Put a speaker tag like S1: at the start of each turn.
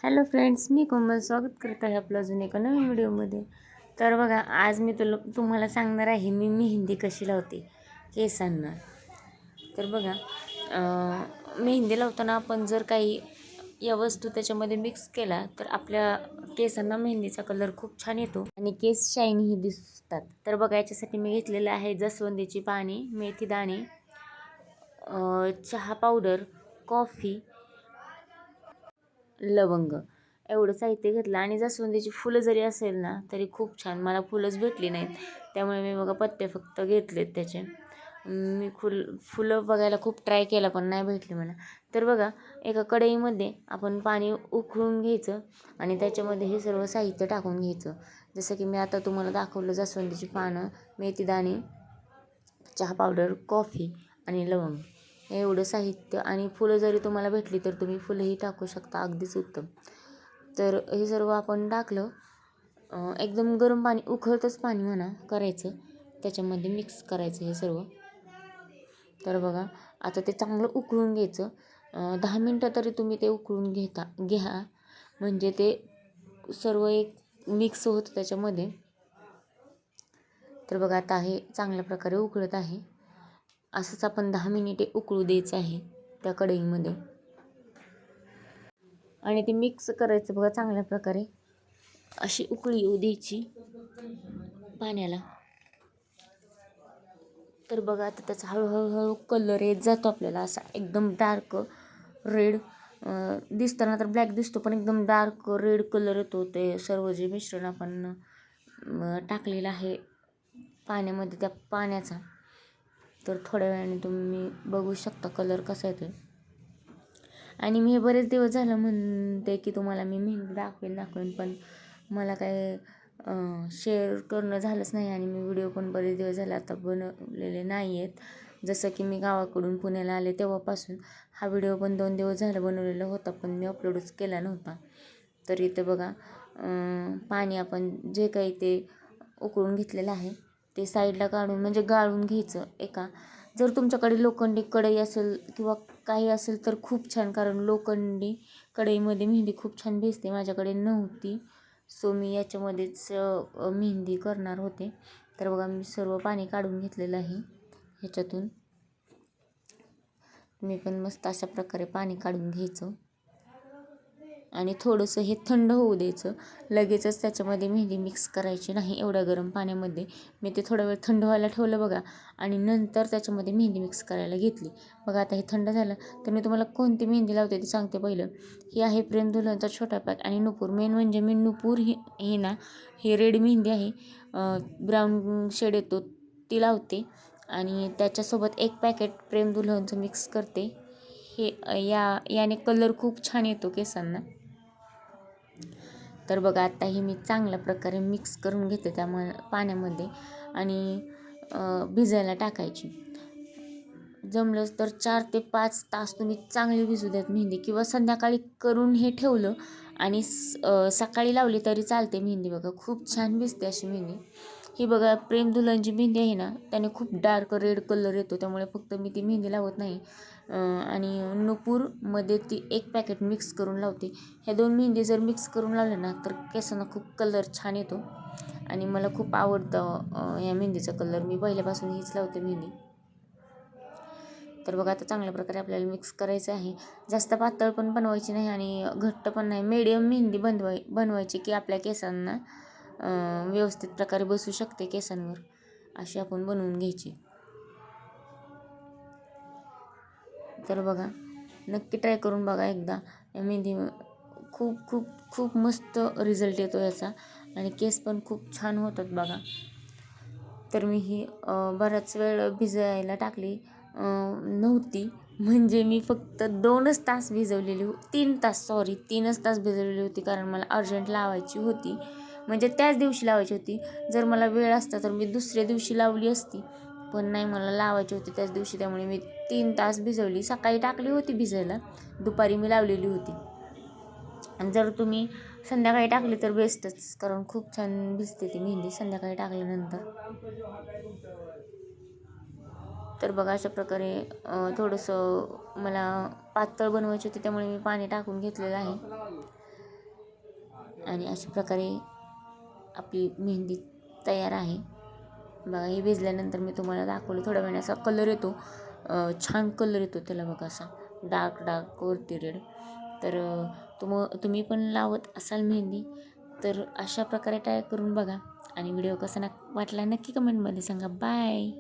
S1: Hello friends, मी कोमल स्वागत करत आहे आपलं अजून एका नवीन व्हिडिओमध्ये. तर बघा, आज मी तुम्हाला सांगणार आहे मी मेहंदी कशी लावते केसांना. तर बघा, मेहंदी लावताना आपण जर काही या वस्तू त्याच्यामध्ये मिक्स केला तर आपल्या केसांना मेहंदीचा कलर खूप छान येतो आणि केस शायनीही दिसतात. तर बघा, याच्यासाठी मी घेतलेलं आहे जास्वंदीची पाने, मेथी दाणे, चहा पावडर, कॉफी, लवंग एवढं साहित्य घेतलं. आणि जास्वंदीची फुलं जरी असेल ना तरी खूप छान. मला फुलंच भेटली नाहीत, त्यामुळे मी बघा पत्ते फक्त घेतलेत त्याचे. मी फुलं बघायला खूप ट्राय केला पण नाही भेटली मला. तर बघा, एका कढईमध्ये आपण पाणी उकळून घ्यायचं आणि त्याच्यामध्ये हे सर्व साहित्य टाकून घ्यायचं. जसं की मी आता तुम्हाला दाखवलं, जास्वंदीची पानं, मेथी दाणे, चहा पावडर, कॉफी आणि लवंग एवढं साहित्य. आणि फुलं जरी तुम्हाला भेटली तर तुम्ही फुलंही टाकू शकता, अगदीच उत्तम. तर हे सर्व आपण टाकलं, एकदम गरम पाणी, उकळतच पाणी म्हणा करायचं, त्याच्यामध्ये मिक्स करायचं हे सर्व. तर बघा, आता ते चांगलं उकळून घ्यायचं. 10 मिनटं तरी तुम्ही ते उकळून घ्या, म्हणजे ते सर्व एक मिक्स होतं त्याच्यामध्ये. तर बघा, आता हे चांगल्या प्रकारे उकळत आहे. असंच आपण 10 मिनिटे उकळू द्यायचं आहे त्या कढईमध्ये आणि ते मिक्स करायचं. बघा, चांगल्या प्रकारे अशी उकळी येऊ द्यायची पाण्याला. तर बघा, आता त्याचा हळूहळू कलर येत जातो आपल्याला, असा एकदम डार्क रेड दिसताना तर ब्लॅक दिसतो, पण एकदम डार्क रेड कलर येतो. ते सर्व जे मिश्रण आपण टाकलेलं आहे पाण्यामध्ये, त्या पाण्याचा. तर थोड्या वेळाने तुम्ही बघू शकता कलर कसा येतो. आणि मी हे बरेच दिवस झालं म्हणते की तुम्हाला मी मेहंदी दाखवेन, पण मला काय शेअर करणं झालंच नाही. आणि मी व्हिडिओ पण बरेच दिवस झाले आता बनवलेले नाही आहेत. जसं की मी गावाकडून पुण्याला आले तेव्हापासून हा व्हिडिओ पण 2 दिवस झालं बनवलेला होता, पण मी अपलोडच केला नव्हता. तर इथे बघा, पाणी आपण जे काही ते उकळून घेतलेलं आहे ते साईडला काढून, म्हणजे गाळून घ्यायचं एका. जर तुमच्याकडे लोखंडी कढई असेल किंवा काही असेल तर खूप छान, कारण लोखंडी कढईमध्ये मेहंदी खूप छान भिजते. माझ्याकडे नव्हती, सो मी याच्यामध्येच मेहंदी करणार होते. तर बघा, मी सर्व पाणी काढून घेतलेलं आहे ह्याच्यातून. मी पण मस्त अशा प्रकारे पाणी काढून घ्यायचं आणि थोडंसं हे थंड होऊ द्यायचं. लगेचच त्याच्यामध्ये मेहंदी मिक्स करायची नाही एवढ्या गरम पाण्यामध्ये. मी ते थोडा वेळ थंड व्हायला ठेवलं बघा, आणि नंतर त्याच्यामध्ये मेहंदी मिक्स करायला घेतली. बघा, आता हे थंड झालं. तर मी तुम्हाला कोणती मेहंदी लावते ते सांगते. पहिलं ही आहे प्रेम दुल्हनचा छोटा पॅक आणि नुपूर. मेन म्हणजे मी नुपूर ही ना, ही रेड मेहंदी आहे, ब्राऊन शेड येतो, ती लावते. आणि त्याच्यासोबत एक पॅकेट प्रेम दुल्हनचं मिक्स करते. हे याने कलर खूप छान येतो केसांना. तर बघा, आता ही मी चांगल्या प्रकारे मिक्स करून घेते त्या पाण्यामध्ये आणि भिजायला टाकायची. जमलंच तर 4 ते 5 तास तुम्ही चांगली भिजू द्यात मेहंदी, किंवा संध्याकाळी करून हे ठेवलं आणि सकाळी लावली तरी चालते मेहंदी. बघा, खूप छान भिजते अशी मेहंदी. ही बघा, प्रेम दुल्हनची मेहंदी आहे ना, त्याने खूप डार्क रेड कलर येतो, त्यामुळे फक्त मी ती मेहंदी लावत नाही. आणि नुपूरमध्ये ती एक पॅकेट मिक्स करून लावते. ह्या 2 मेहंदी जर मिक्स करून लावल्या ना तर केसांना खूप कलर छान येतो आणि मला खूप आवडतं ह्या मेहंदीचा कलर. मी पहिल्यापासून हीच लावते मेहंदी. तर बघा, आता चांगल्या प्रकारे आपल्याला मिक्स करायचं आहे. जास्त पातळ पण बनवायची नाही आणि घट्ट पण नाही, मीडियम मेहंदी बनवायची की आपल्या केसांना व्यवस्थित प्रकारे बसू शकते केसांवर, अशी आपण बनवून घ्यायची. तर बघा, नक्की ट्राय करून बघा एकदा. मेहंदी खूप खूप खूप मस्त रिझल्ट येतो याचा आणि केस पण खूप छान होतात बघा. तर मी ही बराच वेळ भिजायला टाकली नव्हती, म्हणजे मी फक्त 2च तास भिजवलेली 3च तास भिजवलेली होती, कारण मला अर्जंट लावायची होती, म्हणजे त्याच दिवशी लावायची होती. जर मला वेळ असता तर मी दुसऱ्या दिवशी लावली असती, पण नाही, मला लावायची होती त्याच दिवशी, त्यामुळे मी 3 तास भिजवली. सकाळी टाकली होती भिजायला, दुपारी मी लावलेली होती. आणि जर तुम्ही संध्याकाळी टाकली तर बेस्टच, कारण खूप छान भिजते ती मेहंदी संध्याकाळी टाकल्यानंतर. तर बघा, अशा प्रकारे थोडंसं मला पातळ बनवायची होती, त्यामुळे मी पाणी टाकून घेतलेलं आहे. आणि अशा प्रकारे आपली मेहंदी तयार आहे. बघा हे भिजल्यानंतर मी तुम्हाला दाखवलं, थोड्या वेळाने असा कलर येतो, छान कलर येतो त्याला बघा, असा डार्क वरती रेड. तर तुम्ही पण लावत असाल मेहंदी तर अशा प्रकारे ट्राय करून बघा आणि व्हिडिओ कसा वाटला नक्की कमेंटमध्ये सांगा. बाय.